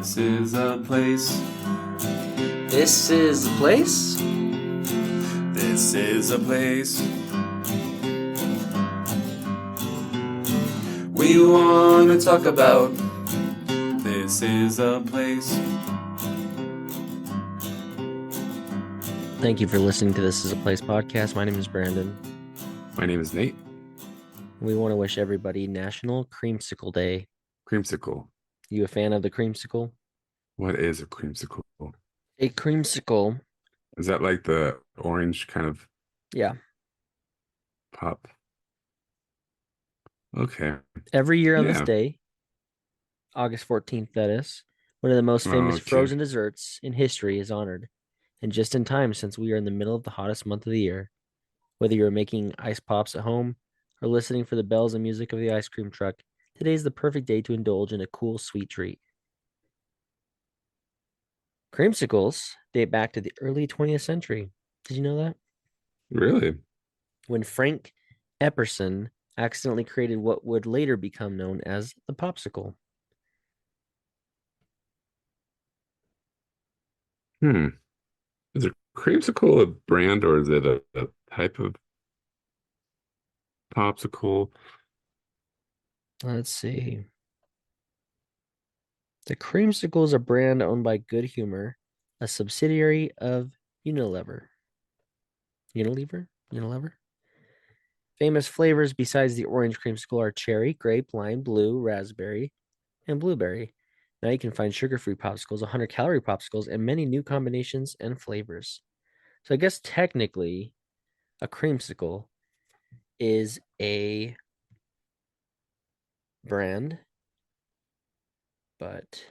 This is a place. This is the place. This is a place. We want to talk about. This is a place. Thank you for listening to This is a Place podcast. My name is Brandon. My name is Nate. We want to wish everybody National Creamsicle Day. Creamsicle. You a fan of the creamsicle? What is a creamsicle? A creamsicle. Is that like the orange kind of Yeah. pop? Okay. Every year on this Yeah. day, August 14th, that is, one of the most famous Okay. frozen desserts in history is honored. And just in time, since we are in the middle of the hottest month of the year. Whether you're making ice pops at home or listening for the bells and music of the ice cream truck, today is the perfect day to indulge in a cool, sweet treat. Creamsicles date back to the early 20th century. Did you know that? Really? When Frank Epperson accidentally created what would later become known as the popsicle. Is a creamsicle a brand or is it a type of popsicle? Let's see. The Creamsicle is a brand owned by Good Humor, a subsidiary of Unilever. Unilever? Famous flavors besides the orange creamsicle are cherry, grape, lime, blue, raspberry, and blueberry. Now you can find sugar-free popsicles, 100-calorie popsicles, and many new combinations and flavors. So I guess technically a creamsicle is a brand, but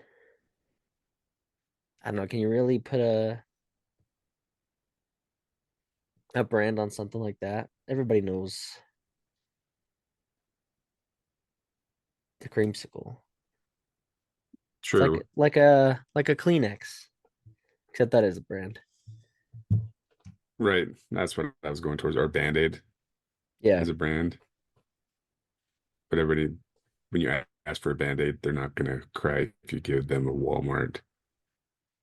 I don't know. Can you really put a brand on something like that? Everybody knows the creamsicle. It's True. like a Kleenex, except that is a brand. Right. That's what I was going towards. Or Band-Aid Yeah, is a brand. But everybody, when you ask for a Band-Aid, they're not going to cry if you give them a Walmart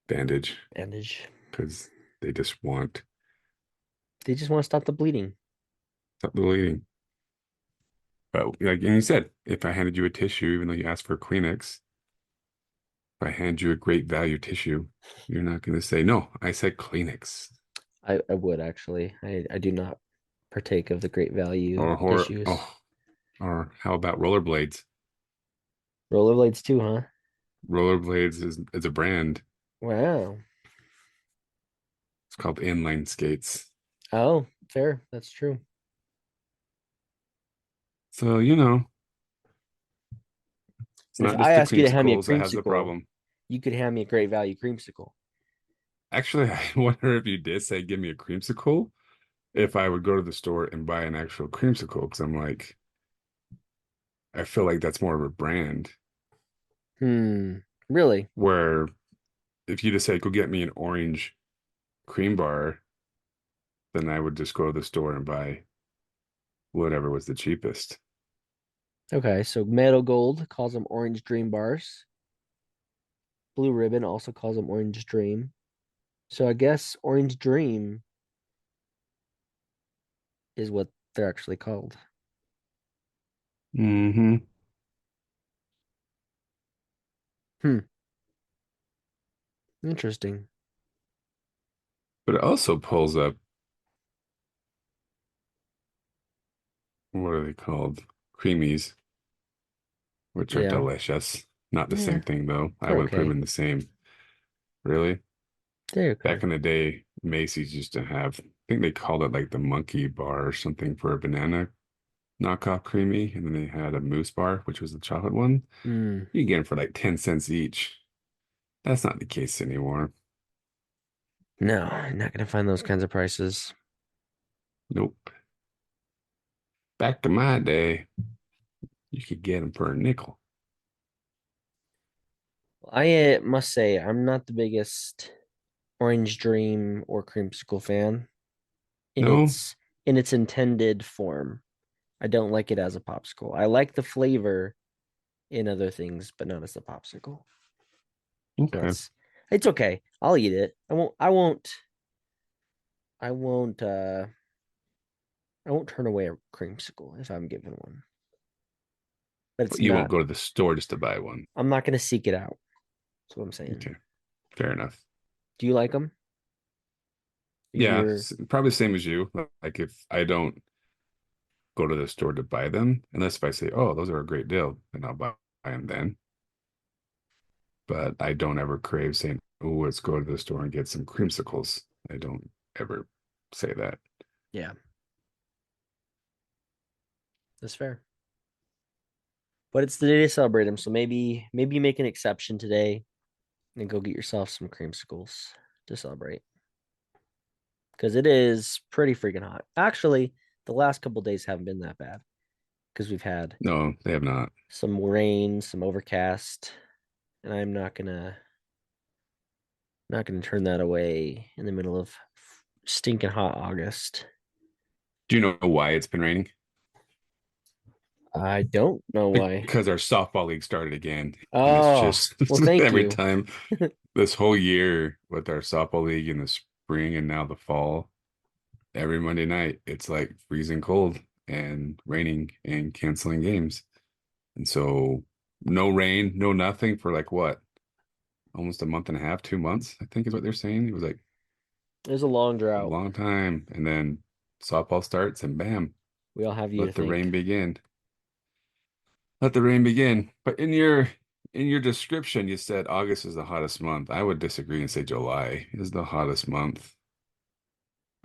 bandage bandage. because they just want They just want to stop the bleeding. stop the bleeding. But like and you said, if I handed you a tissue, even though you asked for a Kleenex, if I hand you a great value tissue, you're not going to say, no, I said Kleenex. I would actually. I do not partake of the great value Or tissues. oh, or how about rollerblades? Rollerblades too, huh? Rollerblades is a brand. Wow. It's called inline skates. Oh, fair. That's true. So, it's If not I just the ask you to hand me a creamsicles that has the creamsicle, problem. you could hand me a great value creamsicle. Actually, I wonder if you did say give me a creamsicle, if I would go to the store and buy an actual creamsicle, because I'm like, I feel like that's more of a brand. Really? Where if you just say, go get me an orange cream bar, then I would just go to the store and buy whatever was the cheapest. Okay, so Meadow Gold calls them Orange Dream bars. Blue Ribbon also calls them Orange Dream. So I guess Orange Dream is what they're actually called. Mm-hmm. Hmm, interesting. But it also pulls up, what are they called? Creamies, which are Yeah, delicious. Not the yeah, same thing though. I they're wouldn't put them okay. in the same. Really? They're okay. Back in the day, Macy's used to have, I think they called it like the monkey bar or something for a banana knockoff creamy. And then they had a mousse bar, which was the chocolate one. Hmm. You can get them for like 10 cents each. That's not the case anymore. No, you're not gonna find those kinds of prices. Nope. Back to my day, you could get them for a nickel. I must say I'm not the biggest Orange Dream or Creamsicle fan in No? its intended form. I don't like it as a popsicle. I like the flavor in other things, but not as a popsicle. So Okay. it's okay. I'll eat it. I won't I won't turn away a creamsicle if I'm given one. But it's You won't not go to the store just to buy one. I'm not gonna seek it out. That's what I'm saying. Okay. Fair enough. Do you like them? Yeah, You're probably same as you. Like if I don't go to the store to buy them, unless if I say, "Oh, those are a great deal," then I'll buy them then. But I don't ever crave saying, "Oh, let's go to the store and get some creamsicles." I don't ever say that. yeah, that's fair. But it's the day to celebrate them, so maybe you make an exception today and go get yourself some creamsicles to celebrate. Because it is pretty freaking hot. Actually, the last couple days haven't been that bad because we've had No, they have not. some rain, some overcast, and I'm not gonna turn that away in the middle of stinking hot August. Do you know why it's been raining? I don't know why. Because our softball league started again, and it's Oh, just well, thank every you. time this whole year with our softball league in the spring and now the fall, every Monday night it's like freezing cold and raining and canceling games. And so no rain, no nothing for like what? Almost a month and a half, 2 months, I think is what they're saying. It was like There's a long a drought. long time. And then softball starts and bam, We all have you to let the thank. rain begin. Let the rain begin. But in your description, you said August is the hottest month. I would disagree and say July is the hottest month.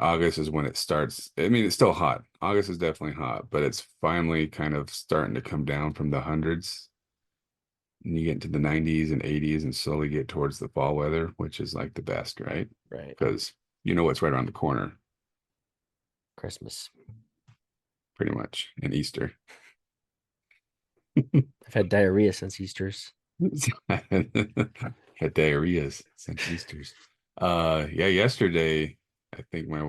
August is when it starts. I mean, it's still hot. August is definitely hot, but it's finally kind of starting to come down from the hundreds. And you get into the 90s and 80s and slowly get towards the fall weather, which is like the best, right? Right. Because you know what's right around the corner, Christmas. pretty much, and Easter. I've had diarrhea since Easter's. Had diarrheas since Easter's. Yeah, yesterday I think my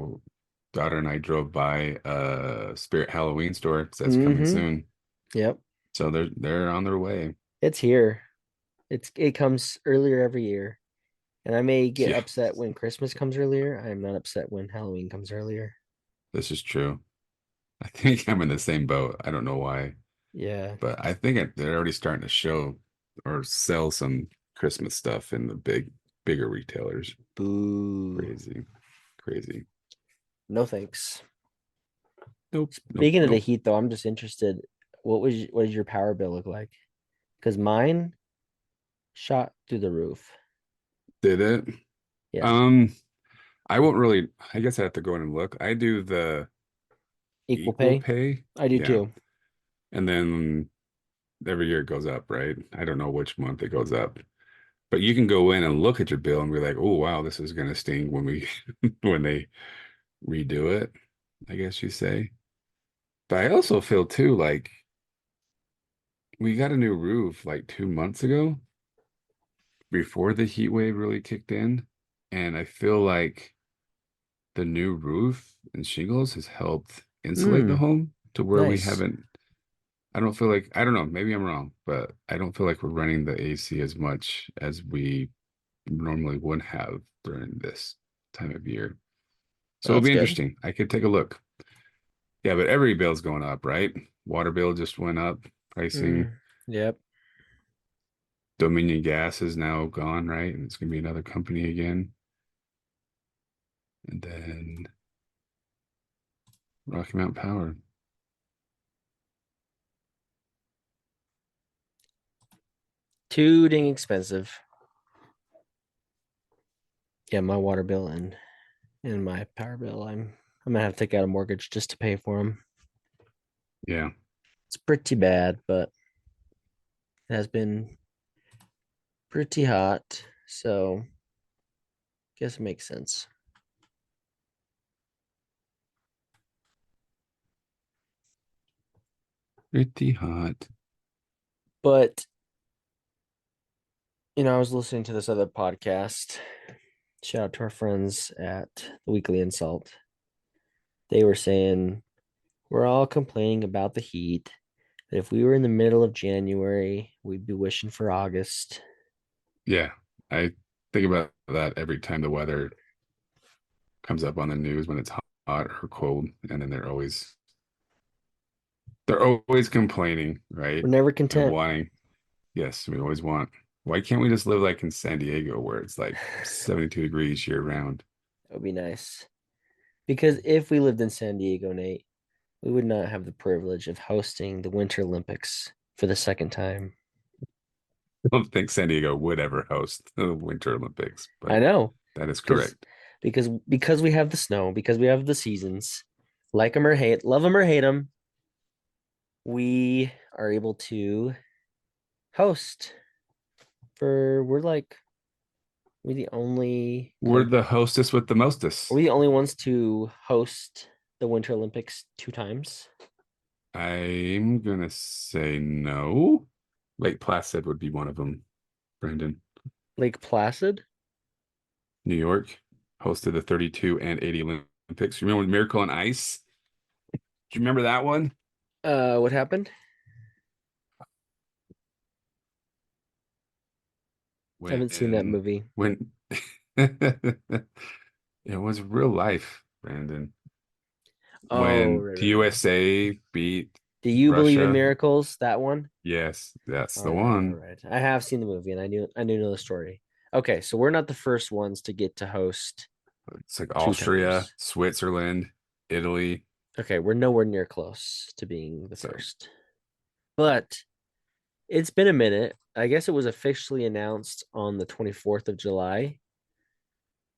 daughter and I drove by a Spirit Halloween store. So that's coming Mm-hmm. soon. Yep. So they're on their way. It's here. It comes earlier every year. And I may get Yeah, upset when Christmas comes earlier. I am not upset when Halloween comes earlier. this is true. I think I'm in the same boat. I don't know why, Yeah. but I think they're already starting to show or sell some Christmas stuff in the bigger retailers. Boo. Crazy, crazy. No thanks. Nope, nope, Speaking of the nope. heat though, I'm just interested. What does your power bill look like? Because mine shot through the roof. Did it? Yeah. Um, I won't really, I guess I have to go in and look. I do the Equal equal pay. pay. I do Yeah. too. And then every year it goes up, right? I don't know which month it goes up. But you can go in and look at your bill and be like, oh wow, this is gonna sting when we when they redo it, I guess you say. But I also feel too like we got a new roof like 2 months ago before the heat wave really kicked in. And I feel like the new roof and shingles has helped insulate the Mm, home to where we nice. haven't. I don't feel like, I don't know, maybe I'm wrong, but I don't feel like we're running the AC as much as we normally would have during this time of year. So it'll That's be good. interesting. I could take a look. Yeah, but every bill's going up, right? Water bill just went up, pricing. Mm, yep. Dominion Gas is now gone, right? And it's going to be another company again. And then Rocky Mountain Power. Too dang expensive. Yeah, my water bill and my power bill. I'm gonna have to take out a mortgage just to pay for them. Yeah. It's pretty bad, but it has been pretty hot, so guess it makes sense. Pretty hot. But I was listening to this other podcast. Shout out to our friends at the Weekly Insult. They were saying we're all complaining about the heat. That if we were in the middle of January, we'd be wishing for August. Yeah. I think about that every time the weather comes up on the news when it's hot or cold, and then they're always complaining, right? We're never And content. wanting, yes, we always want. Why can't we just live like in San Diego where it's like That 72 degrees year round? would be nice. Because if we lived in San Diego, Nate, we would not have the privilege of hosting the Winter Olympics for the second time. I don't think San Diego would ever host the Winter Olympics, I but know, that is because correct. because we have the snow, because we have the seasons, like them or hate, love them or hate them, we are able to host for we're the only We're country, the hostess with the mostest. we're the only ones to host the Winter Olympics 2 times. I'm gonna say no. Lake Placid would be one of them, Brandon. Lake Placid. New York hosted the 32 and 80 Olympics. Remember when Miracle on Ice? Do you remember that one? What happened? Haven't seen that When movie. when it was real life, Brandon. Oh, When right, the right, right. USA beat Do you believe in Russia. miracles? That one? Yes, that's All the right, all one. right. I have seen the movie and I do know the story. Okay, so we're not the first ones to get to host It's like two Austria, times. Switzerland, Italy. Okay, we're nowhere near close to being the So first. But it's been a minute. I guess it was officially announced on the 24th of July,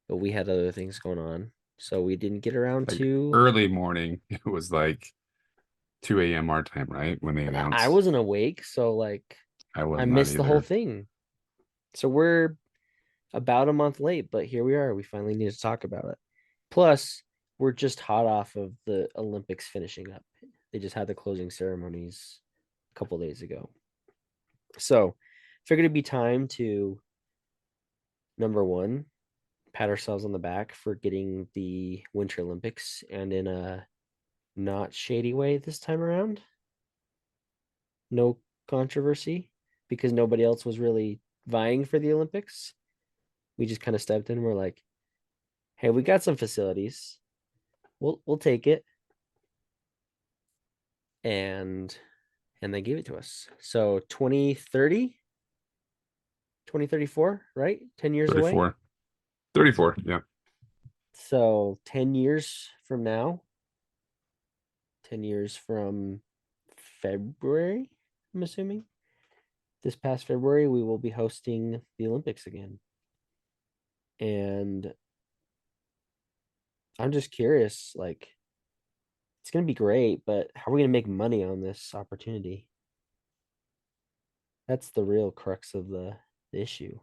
but we had other things going on. So we didn't get around like to. early morning, it was like 2 a.m. our time, right? When they I announced. wasn't awake, so like I I was not missed the whole either. thing. So we're about a month late, but here we are. We finally need to talk about it. Plus, we're just hot off of the Olympics finishing up. They just had the closing ceremonies a couple days ago. So, figured it'd be time to number one, pat ourselves on the back for getting the Winter Olympics and in a not shady way this time around. No controversy because nobody else was really vying for the Olympics. We just kind of stepped in. And we're like, hey, we got some facilities. We'll take it. And they gave it to us. So 2030, 2034, right? 10 years away. 34. 34. Yeah. So 10 years from now, 10 years from February, I'm assuming. This past February, we will be hosting the Olympics again. And I'm just curious, like, it's going to be great, but how are we going to make money on this opportunity? That's the real crux of the issue.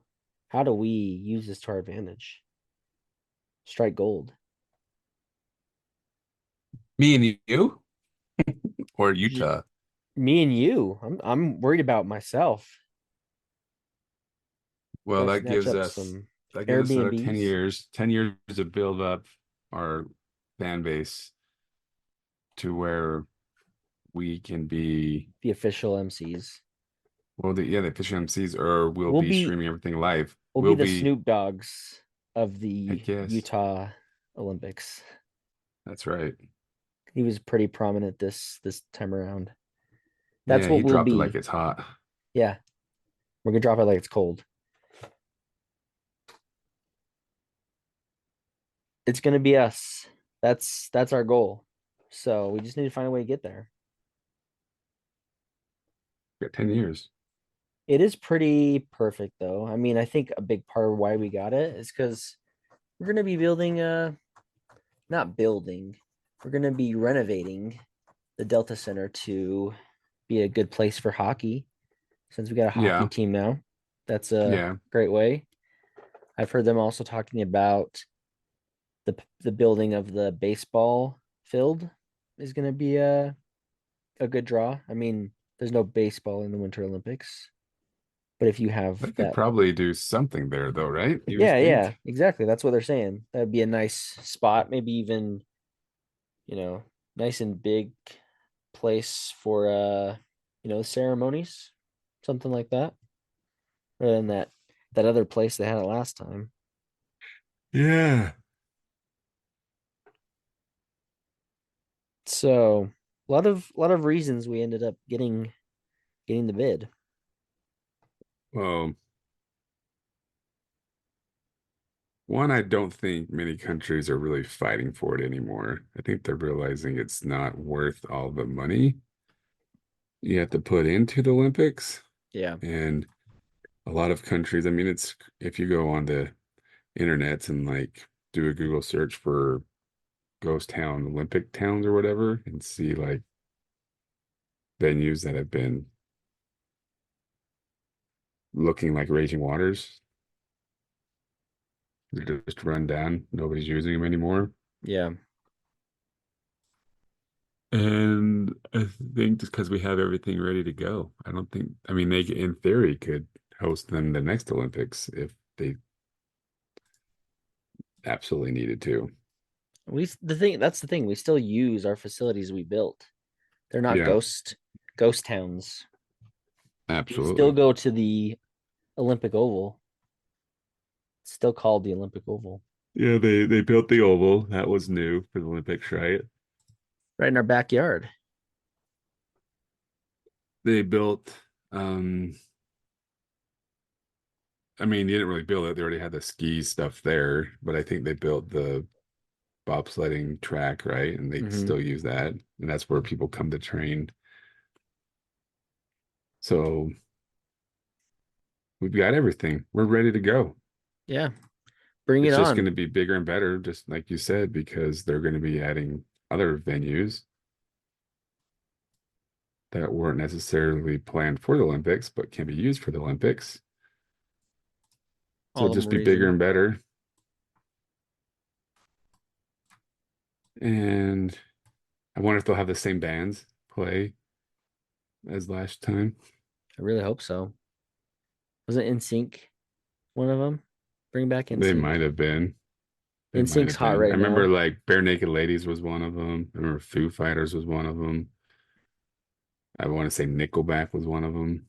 How do we use this to our advantage? Strike gold. Me and you or Utah. Me and you. I'm worried about myself. Well, Gotta that snatch gives up us some that gives us another 10 Airbnbs, years, 10 years to build up our fan base to where we can be the official MCs. well the official MCs or we'll We'll be be streaming everything live. we'll be We'll the be, Snoop Dogs of I the guess. Utah Olympics. That's right. He was pretty prominent this time around. That's Yeah, what he we'll dropped it like be. it's hot. Yeah, we're gonna drop it like it's cold. It's gonna be us. That's our goal. So we just need to find a way to get there. Got 10 years. It is pretty perfect though. I mean, I think a big part of why we got it is because we're gonna be building a not building. We're gonna be renovating the Delta Center to be a good place for hockey since we got a hockey Yeah. team now. That's a Yeah. great way. I've heard them also talking about the building of the baseball field is going to be a good draw. I mean, there's no baseball in the Winter Olympics, but if you They have could that, probably do something there though, right? You would yeah, yeah, think. exactly. That's what they're saying. That'd be a nice spot, maybe even, nice and big place for ceremonies, something like that. Rather than that that other place they had it last time. Yeah. So a lot of reasons we ended up getting the bid. Well, one, I don't think many countries are really fighting for it anymore. I think they're realizing it's not worth all the money you have to put into the Olympics. Yeah. And a lot of countries, I mean, it's if you go on the internet and like do a Google search for ghost town Olympic towns or whatever and see like venues that have been looking like raging waters. They're just run down. Nobody's using them anymore. Yeah. And I think just because we have everything ready to go, I don't think, I mean, they in theory could host them the next Olympics if they absolutely needed to. That's the thing. We still use our facilities we built. They're not Yeah, ghost towns. You can still absolutely. go to the Olympic Oval. It's still called the Olympic Oval. Yeah, they built the oval. That was new for the Olympics, right? Right in our backyard. They built I mean, you didn't really build it. They already had the ski stuff there, but I think they built the bobsledding track, right? And they Hmm. still use that. And that's where people come to train. So we've got everything. We're ready to go. Yeah. Bring it It's just on. going to be bigger and better, just like you said, because they're going to be adding other venues that weren't necessarily planned for the Olympics, but can be used for the Olympics. So All it'll the more just be bigger reason. and better. And I wonder if they'll have the same bands play as last time. I really hope so. Wasn't NSYNC one of them? Bring back They NSYNC. might have been. They might NSYNC's have hot been. I right remember now. like Bare Naked Ladies was one of them. I remember Foo Fighters was one of them. I want to say Nickelback was one of them.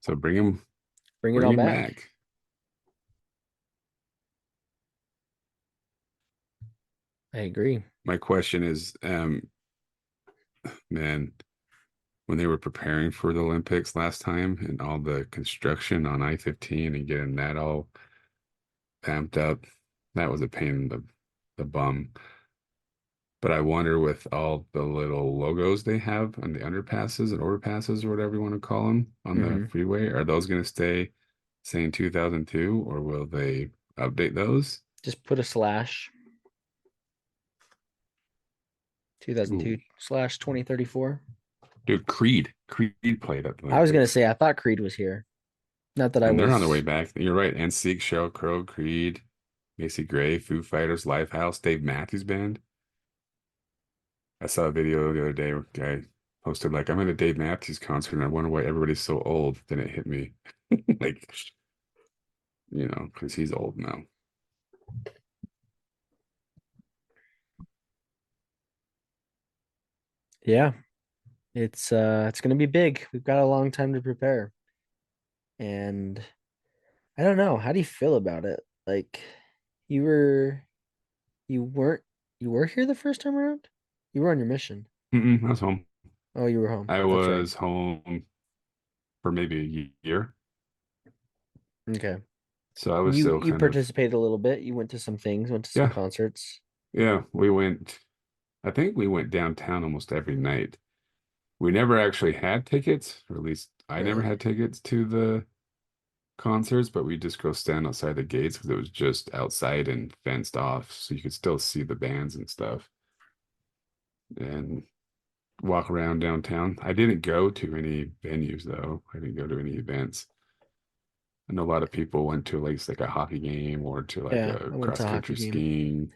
So Bring it bring all him back. back. I agree. My question is, man, when they were preparing for the Olympics last time and all the construction on I-15 and getting that all amped up, that was a pain in the bum. But I wonder with all the little logos they have on the underpasses and overpasses or whatever you want to call them on the Hmm. freeway, are those going to stay saying 2002 or will they update those? Just put a slash Ooh, 2002/2034. dude, Creed played at the I was gonna Olympics say I thought Creed was here. Not that I and they're on their way was. back. You're right. NSYNC, Sheryl Crow, Creed, Macy Gray, Foo Fighters, Lifehouse, Dave Matthews Band. I saw a video the other day where a guy posted like, I'm at a Dave Matthews concert and I wonder why everybody's so old. Then it hit me. Like, because he's old now. Yeah, it's gonna be big. We've got a long time to prepare. And I don't know. How do you feel about it? Like you were you weren't you were here the first time around? You were on your mission. I was home. Oh, you were home. I That's right. was home for maybe a year. Okay. So I was You still you kind of, participated a little bit. You went to some things, went to some yeah, concerts. yeah. I think we went downtown almost every night. We never actually had tickets, or at least I never Really? had tickets to the concerts, but we just go stand outside the gates because it was just outside and fenced off. So you could still see the bands and stuff and walk around downtown. I didn't go to any venues though. I didn't go to any events. I know a lot of people went to at least like a hockey game or to like Yeah, a I went to cross a hockey country game. skiing.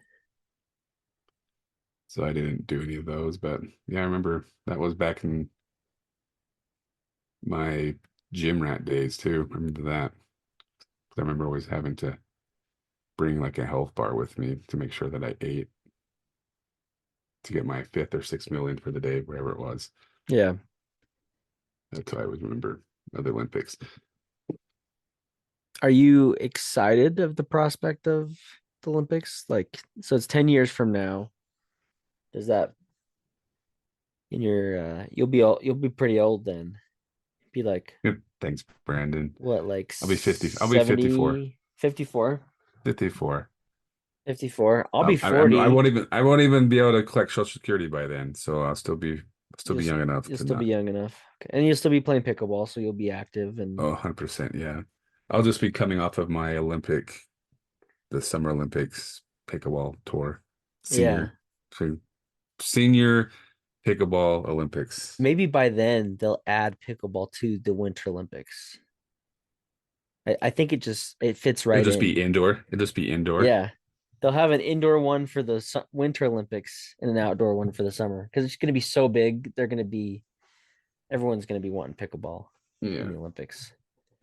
So I didn't do any of those. But yeah, I remember that was back in my gym rat days too. I remember that. I remember always having to bring like a health bar with me to make sure that I ate to get my fifth or sixth meal in for the day, wherever it was. Yeah. That's what I always remember. of the Olympics. Are you excited of the prospect of the Olympics? Like, so it's 10 years from now. Does that in your you'll be pretty old then. Be like Yep. Thanks, Brandon. what, like I'll be 50. I'll be 54. 70, 54, 54. 54. I'll be I 40. I won't even be able to collect Social Security by then. So still be You'll young enough you'll to still be not. young enough. Okay. And you'll still be playing pickleball, so you'll be active and Oh, 100%. Yeah. I'll just be coming off of the Summer Olympics pickleball tour. yeah. Senior. So senior pickleball Olympics. Maybe by then they'll add pickleball to the Winter Olympics. I think it fits It'll right just be in. indoor. It'll just be indoor. Yeah. They'll have an indoor one for the Winter Olympics and an outdoor one for the summer because it's going to be so big. Everyone's going to be wanting pickleball in Yeah. the Olympics.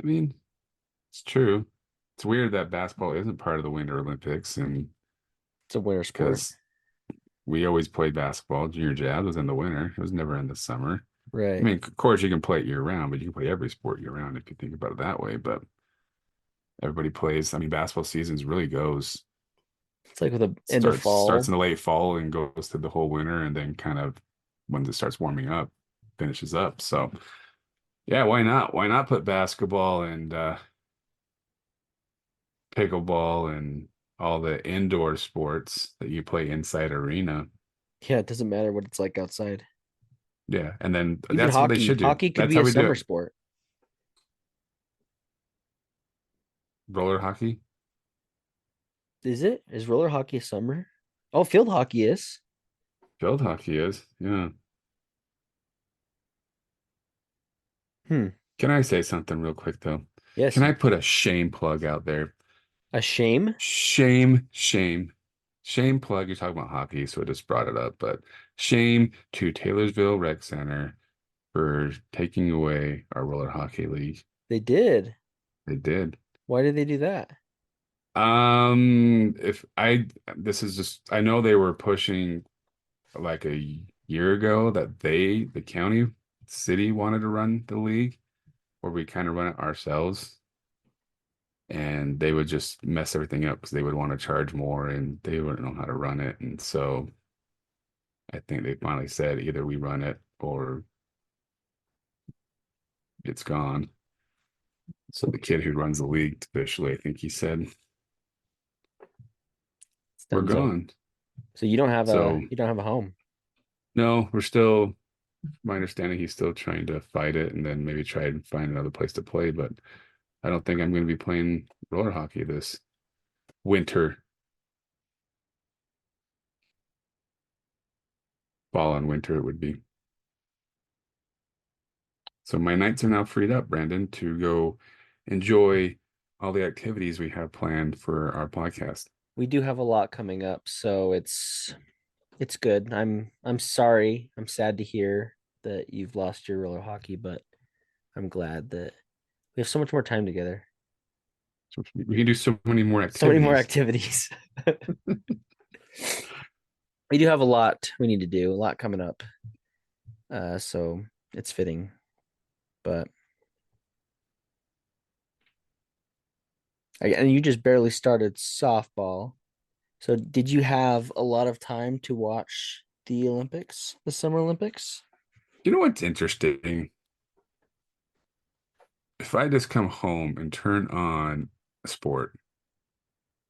I mean, it's true. It's weird that basketball isn't part of the Winter Olympics, and It's a winter sport. because we always played basketball. Junior Jazz was in the winter. It was never in the summer. I Right. mean, of course, you can play it year round, but you can play every sport year round if you think about it that way. But everybody plays. I mean, basketball seasons really goes It's like with the end of starts fall. in the late fall and goes to the whole winter, and then kind of when it starts warming up, finishes up. So yeah, why not? Why not put basketball and pickleball and all the indoor sports that you play inside arena? Yeah, it doesn't matter what it's like outside. Yeah, and then Even that's what they hockey. should do. Hockey could That's be how a we do summer it. sport. Roller hockey, Is it? Is roller hockey a summer? Oh, field hockey is. field hockey is. Yeah. Hmm. Can I say something real quick though? Yes. Can I put a shame plug out there? A shame. Shame plug. You're talking about hockey, so I just brought it up, but shame to Taylorsville Rec Center for taking away our roller hockey league. They did. They did. Why did they do that? If I this is just I know they were pushing like a year ago that the county city wanted to run the league, or we kind of run it ourselves, and they would just mess everything up because they would want to charge more and they wouldn't know how to run it. And so I think they finally said either we run it or it's gone. So the kid who runs the league officially, I think he said, It's we're Dunzo. gone. So So you don't have a home. no, we're still, my understanding, he's still trying to fight it and then maybe try and find another place to play. But I don't think I'm going to be playing roller hockey this winter, fall and winter it would be. So my nights are now freed up, Brandon, to go enjoy all the activities we have planned for our podcast. We do have a lot coming up, so it's good. I'm sorry. I'm sad to hear that you've lost your roller hockey, but I'm glad that we have so much more time together. So we can do so many more So many more activities. activities. We do have a lot we need to do, a lot coming up. So it's fitting. But and you just barely started softball. So did you have a lot of time to watch the Olympics, the Summer Olympics? You know what's interesting? If I just come home and turn on a sport,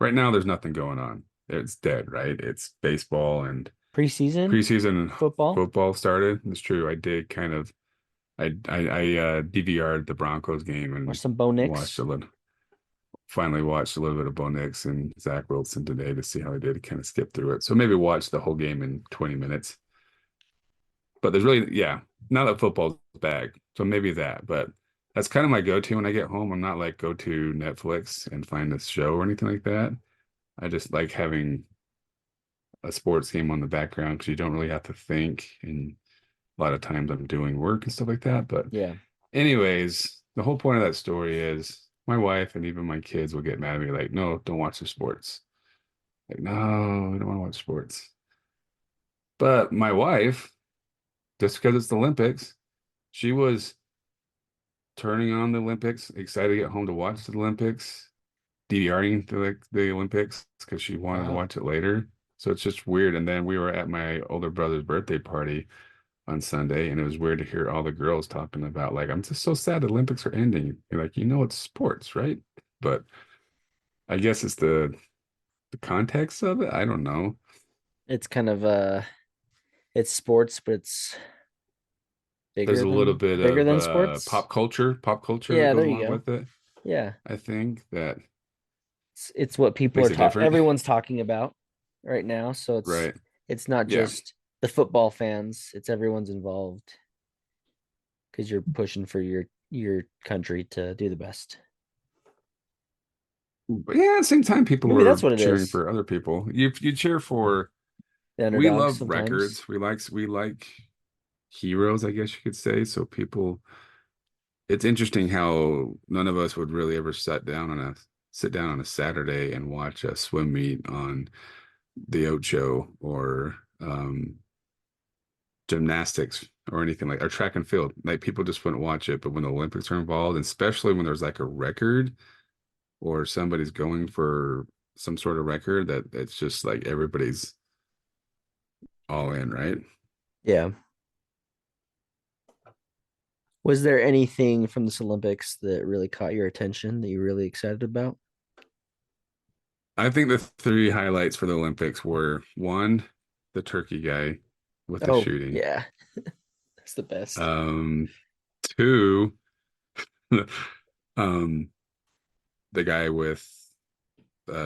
right now there's nothing going on. It's dead, right? It's baseball and Preseason preseason football football started. It's true. I did kind of I DVR'd the Broncos game or and some Bo watched Nix? a little finally watched a little bit of Bo Nix and Zach Wilson today to see how he did, kind of skip through it. So maybe watch the whole game in 20 minutes. But there's really, yeah, now that football's back. So maybe that, but that's kind of my go-to when I get home. I'm not like go to Netflix and find a show or anything like that. I just like having a sports game on the background because you don't really have to think. And a lot of times I'm doing work and stuff like that. But Yeah. anyways, the whole point of that story is my wife and even my kids will get mad at me like, no, don't watch the sports. Like, no, I don't want to watch sports. But my wife, just because it's the Olympics, she was turning on the Olympics, excited to get home to watch the Olympics, DVRing the Olympics because she wanted to Wow. watch it later. So it's just weird. And then we were at my older brother's birthday party on Sunday, and it was weird to hear all the girls talking about like, I'm just so sad the Olympics are ending. You're like, it's sports, right? But I guess it's the context of it. I don't know. It's kind of it's sports, but it's There's a little bit bigger of than sports. pop culture that Yeah, goes there you along go. with it. Yeah. I think that It's what people makes are it different. everyone's talking about right now. So Right. it's not Yeah. just the football fans, it's everyone's involved because you're pushing for your country to do the best. But yeah, at the same time, people Maybe that's are what it cheering is. for other people. You cheer for. The We underdogs love sometimes. records. We like heroes, I guess you could say. So people, it's interesting how none of us would really ever sit down on a Saturday and watch a swim meet on the Ocho or gymnastics or anything like or track and field. Like people just wouldn't watch it. But when the Olympics are involved, and especially when there's like a record or somebody's going for some sort of record, that it's just like everybody's all in, right? Yeah. Was there anything from this Olympics that really caught your attention that you're really excited about? I think the three highlights for the Olympics were one, the turkey guy with the Oh, shooting. yeah. That's the best. Um, two, um, the guy with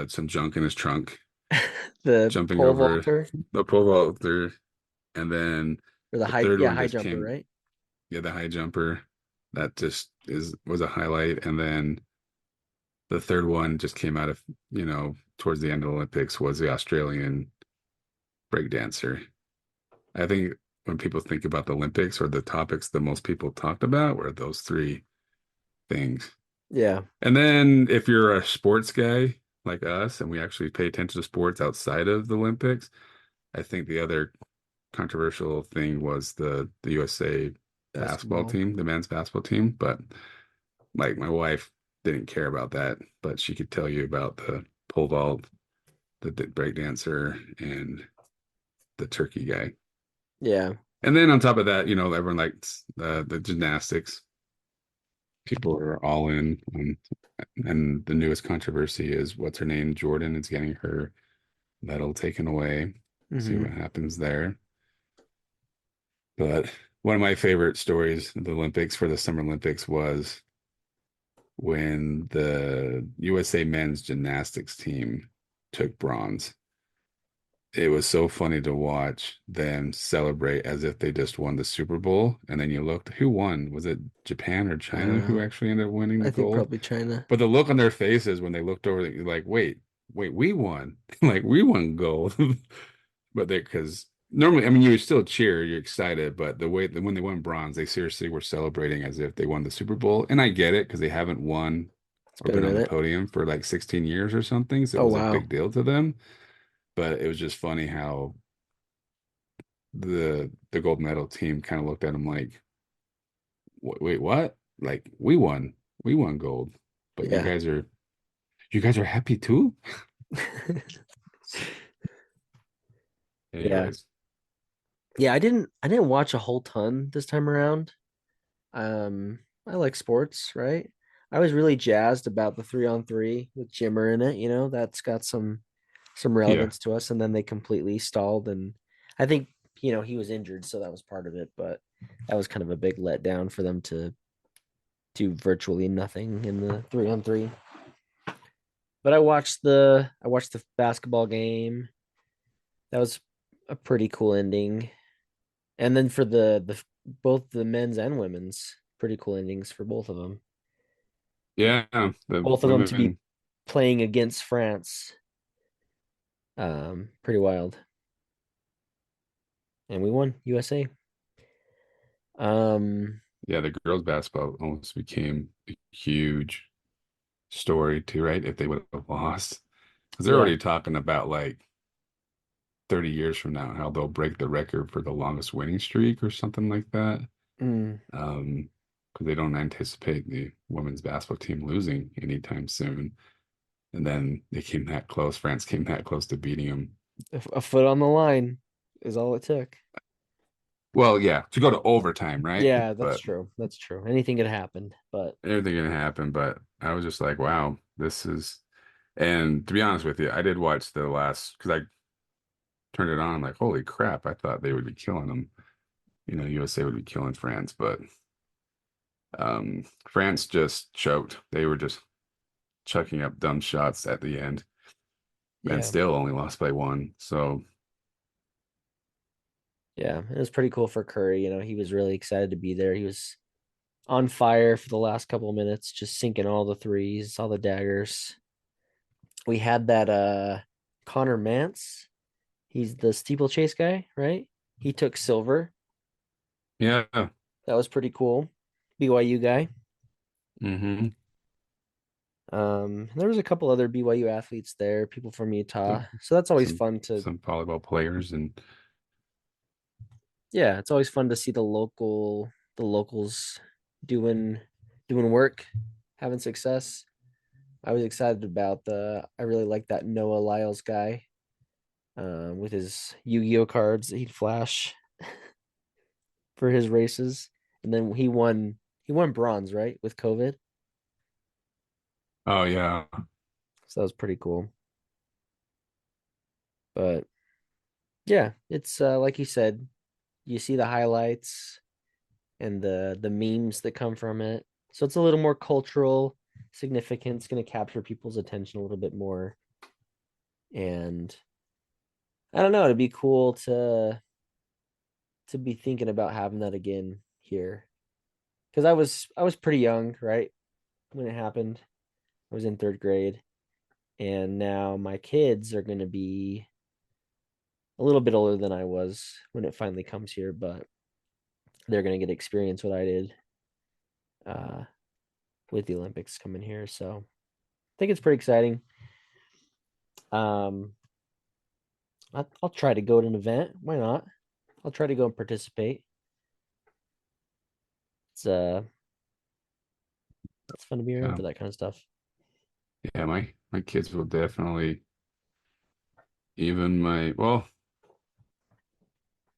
some junk in his trunk The jumping pole over vaulter the pole vaulter, and then or the the third one high just jumper, came, right? yeah, the high jumper. That just was a highlight, and then the third one just came out of towards the end of the Olympics was the Australian breakdancer. I think when people think about the Olympics or the topics that most people talked about were those three things. Yeah. And then if you're a sports guy like us and we actually pay attention to sports outside of the Olympics, I think the other controversial thing was the USA basketball Basketball. team, the men's basketball team. But like my wife didn't care about that, but she could tell you about the pole vault, the break dancer, and the turkey guy. Yeah. And then on top of that, everyone likes the gymnastics. People are all in. And the newest controversy is what's her name? Jordan is getting her medal taken away. See Hmm. what happens there. But one of my favorite stories of the Olympics for the Summer Olympics was when the USA men's gymnastics team took bronze. It was so funny to watch them celebrate as if they just won the Super Bowl. And then you looked, who won? Was it Japan or China who Uh, actually ended up winning the I think gold? probably China. But the look on their faces when they looked over, like, wait, we won. Like, we won gold. But because normally, I mean, you would still cheer, you're excited, but the way that when they won bronze, they seriously were celebrating as if they won the Super Bowl. And I get it because they haven't won It's or been a been on the minute. podium for like 16 years or something. So it Oh was a wow. big deal to them. But it was just funny how the gold medal team kind of looked at him like, Wait, what? Like we won gold, but Yeah. you guys are happy too?" Yeah. Anyways, Yeah, I didn't watch a whole ton this time around. I like sports, right? I was really jazzed about the 3-on-3 with Jimmer in it, that's got some yeah, relevance to us, and then they completely stalled, and I think, he was injured, so that was part of it, but that was kind of a big letdown for them to do virtually nothing in the 3-on-3. But I watched the basketball game. That was a pretty cool ending. And then for the both the men's and women's, pretty cool endings for both of them. yeah. The Both of them to be women, playing against France. Pretty wild. And we won, USA. Um, yeah, the girls basketball almost became a huge story too, right? If they would have lost, because they're yeah. already talking about like 30 years from now how they'll break the record for the longest winning streak or something like that. Mm, Um, because they don't anticipate the women's basketball team losing anytime soon. And then they came that close. France came that close to beating them. A foot on the line is all it took. Well, yeah, to go to overtime, right? Yeah, that's But true. That's true. Anything could happen, but everything can happen. But I was just like, wow, this is. And to be honest with you, I did watch the last because I turned it on. I'm like, holy crap! I thought they would be killing them. You know, USA would be killing France, but France just choked. They were just chucking up dumb shots at the end, and yeah. still only lost by one. So Yeah, it was pretty cool for Curry. He was really excited to be there. He was on fire for the last couple of minutes, just sinking all the threes, all the daggers. We had that Connor Mance. He's the steeplechase guy, right? He took silver. yeah, That was pretty cool. BYU guy. mm-hmm. There was a couple other BYU athletes there, people from Utah. Some So that's always some fun to, some volleyball players and yeah, it's always fun to see the locals doing doing work, having success. I was excited about I really like that Noah Lyles guy, with his Yu-Gi-Oh cards that he'd flash for his races. And then he won bronze, right? With COVID. oh yeah, So that was pretty cool. But yeah, it's like you said, you see the highlights and the memes that come from it. So it's a little more cultural significance, going to capture people's attention a little bit more. And I don't know, it'd be cool to be thinking about having that again here. Because I was pretty young, right? When it happened. I was in third grade. And now my kids are going to be a little bit older than I was when it finally comes here, but they're going to get to experience what I did, uh, with the Olympics coming here. So I think it's pretty exciting. Um, I'll try to go to an event. Why not? I'll try to go and participate. It's uh, it's fun to be around yeah, for that kind of stuff. yeah. My kids will definitely. Even my well,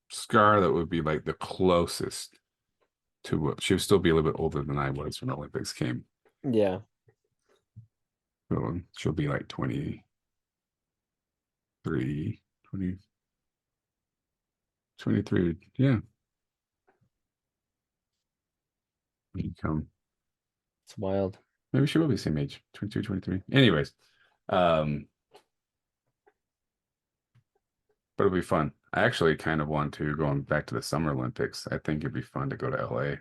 Scarlett would be like the closest to what she would still be a little bit older than I was when the Olympics came. Yeah, So she'll be like 23, 20, 23. Yeah, when you come. it's wild. Maybe she will be the same age, 22, 23. Anyways, um, but it'll be fun. I actually kind of want to going back to the Summer Olympics. I think it'd be fun to go to LA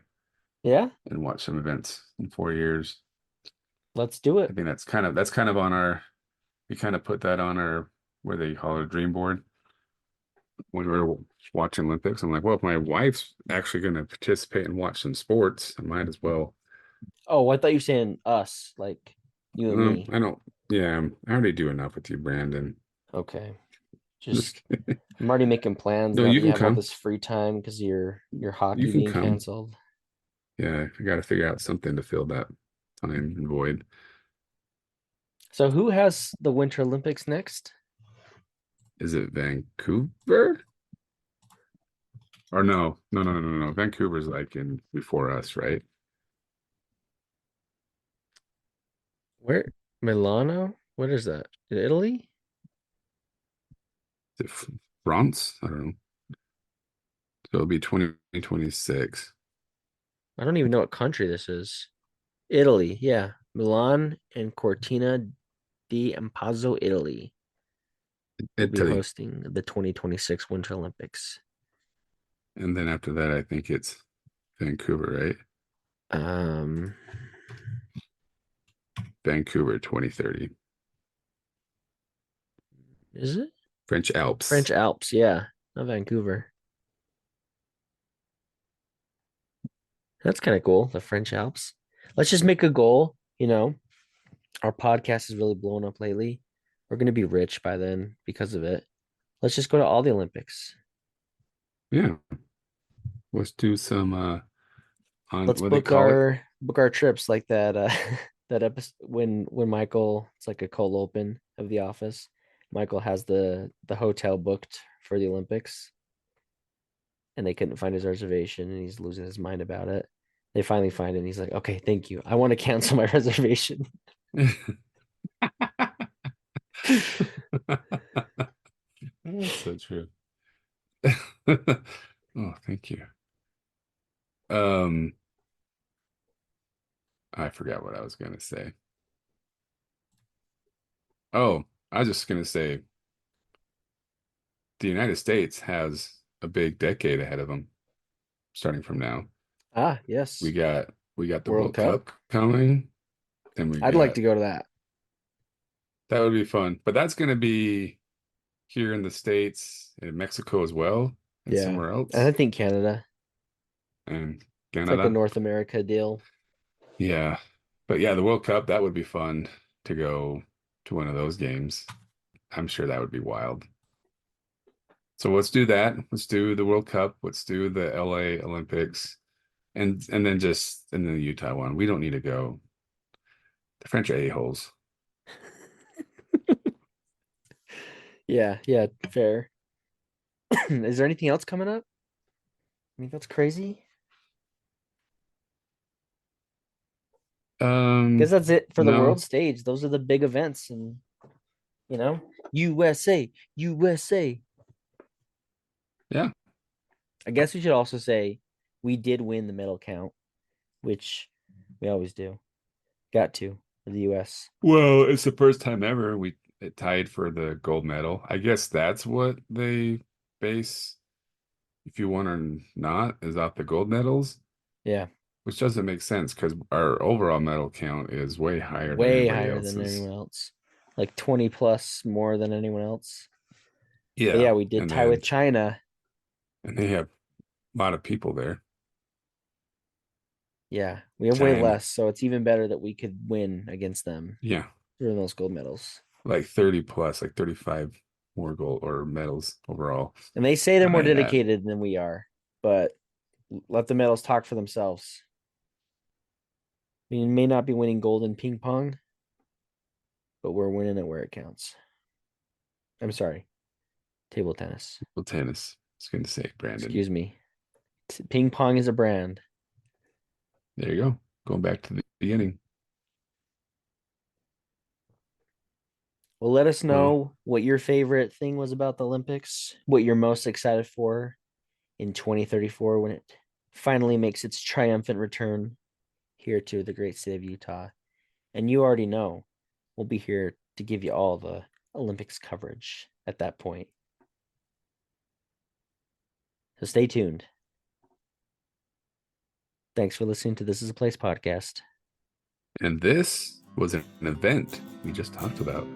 Yeah, and watch some events in 4 years. let's do I it. think that's kind of on our we kind of put that on our where they call it a dream board when we were watching Olympics. I'm like, well, if my wife's actually going to participate and watch some sports, I might as well. Oh, I thought you were saying us, like you and me. I don't. Yeah, I already do enough with you, Brandon. Okay. Just Just kidding. I'm already making plans No, now that you you can have all come. this free time because your You hockey can being come. canceled. Yeah, I got to figure out something to fill that time and void. So who has the Winter Olympics next? Is it Vancouver? Or no, no, no, no, no, no. Vancouver's like in before us, right? Where Milano? What is that? In Italy? Is it France? I don't know. So it'll be 2026. I don't even know what country this is. Italy, yeah. Milan and Cortina di Ampazzo, Italy will be Italy. hosting the 2026 Winter Olympics. And then after that, I think it's Vancouver, right? Um, Vancouver 2030. is it? French French Alps. Alps, yeah. Not Vancouver. That's kind of cool, the French Alps. Let's just make a goal, Our podcast is really blowing up lately. We're going to be rich by then because of it. Let's just go to all the Olympics. Yeah. Let's do some on Let's what they call it. book our trips like that that episode when Michael, it's like a cold open of The Office. Michael has the hotel booked for the Olympics and they couldn't find his reservation and he's losing his mind about it. They finally find it and he's like, "Okay, thank you. I want to cancel my reservation." That's so true. Oh, thank you. Um, I forgot what I was gonna say. Oh, I was just gonna say the United States has a big decade ahead of them, starting from now. Ah, We yes. got we got the World World Cup. Cup coming, then we I'd like got to go to that. that would be fun. But that's gonna be here in the States, in Mexico as well, and Yeah. somewhere And I else, think Canada. and It's like a Canada. North America deal. Yeah. But yeah, the World Cup, that would be fun to go to one of those games. I'm sure that would be wild. So let's do that. Let's do the World Cup. Let's do the LA Olympics. And then the Utah one. We don't need to go. The French are a-holes. Yeah, yeah, fair. Is there anything else coming up? I mean, that's crazy. Because that's it for the No. world stage. Those are the big events, and you know, USA, USA. Yeah. I guess we should also say we did win the medal count, which we always do. Got to for the US. Well, it's the first time ever we it tied for the gold medal. I guess that's what they base if you won or not is off the gold medals, Yeah, which doesn't make sense because our overall medal count is way higher than way anybody higher than else's. anyone else. Like 20 plus more than anyone else. But Yeah, yeah, we did and tie with then China. and they have a lot of people there. Yeah, we have way China, less, so it's even better that we could win against them yeah, during those gold medals. like 30 plus, like 35 more gold or medals overall And they say they're than more I had. dedicated than we are, but let the medals talk for themselves. We may not be winning gold in ping pong, but we're winning it where it counts. I'm sorry, table tennis. Well, tennis. I was going to say, Brandon. Excuse me. Ping pong is a brand. There you go. Going back to the beginning. Well, let us Well, know what your favorite thing was about the Olympics, what you're most excited for in 2034 when it finally makes its triumphant return here to the great state of Utah. And you already know we'll be here to give you all the Olympics coverage at that point. So stay tuned. Thanks for listening to This Is a Place podcast. and this was an event we just talked about.